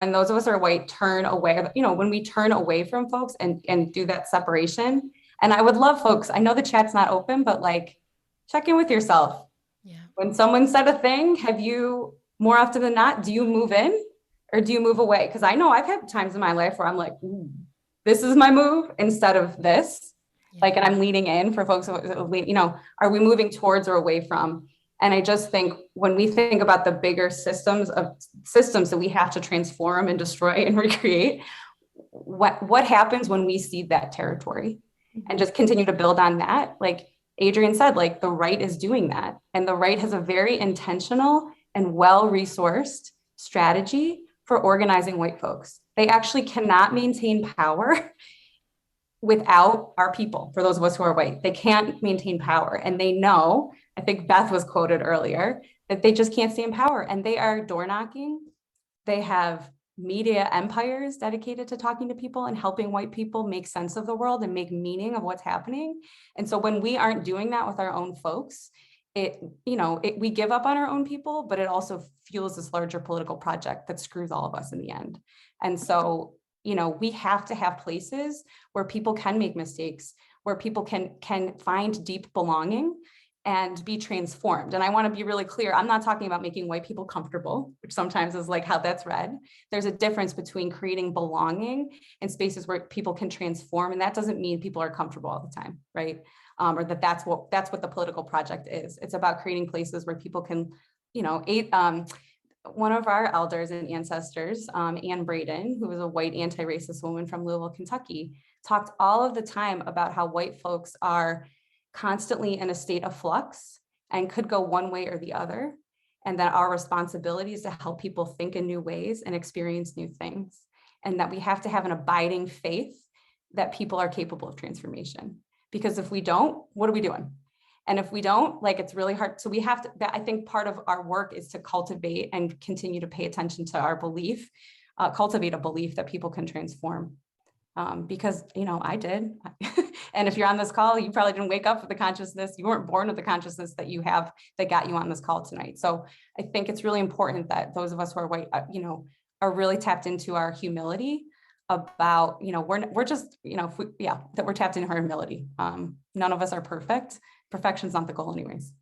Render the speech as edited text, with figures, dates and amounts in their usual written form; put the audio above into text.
when those of us who are white turn away, when we turn away from folks and do that separation. And I would love folks, I know the chat's not open, but like check in with yourself. Yeah. When someone said a thing, have you, more often than not, do you move in or do you move away? Because I know I've had times in my life where I'm like, this is my move instead of this. Yeah. Like, and I'm leaning in for folks, are we moving towards or away from? And I just think when we think about the bigger systems that we have to transform and destroy and recreate, what happens when we cede that territory and just continue to build on that? Like Adrian said, like the right is doing that. And the right has a very intentional and well-resourced strategy for organizing white folks. They actually cannot maintain power without our people. For those of us who are white, they can't maintain power. And they know, I think Beth was quoted earlier, that they just can't stay in power. And they are door knocking. They have media empires dedicated to talking to people and helping white people make sense of the world and make meaning of what's happening. And so when we aren't doing that with our own folks, we give up on our own people, but it also fuels this larger political project that screws all of us in the end. And so, we have to have places where people can make mistakes, where people can find deep belonging and be transformed. And I want to be really clear. I'm not talking about making white people comfortable, which sometimes is like how that's read. There's a difference between creating belonging in spaces where people can transform. And that doesn't mean people are comfortable all the time, right? Or that's what the political project is. It's about creating places where people can, one of our elders and ancestors, Anne Braden, who was a white anti-racist woman from Louisville, Kentucky, talked all of the time about how white folks are constantly in a state of flux and could go one way or the other. And that our responsibility is to help people think in new ways and experience new things. And that we have to have an abiding faith that people are capable of transformation. Because if we don't, what are we doing? And if we don't, like, it's really hard. So we have to, I think part of our work is to cultivate and continue to pay attention to our belief, cultivate a belief that people can transform. Because, I did. And if you're on this call, you probably didn't wake up with the consciousness. You weren't born with the consciousness that you have that got you on this call tonight. So I think it's really important that those of us who are white, are really tapped into our humility about, we're just, that we're tapped into our humility. None of us are perfect. Perfection's not the goal anyways.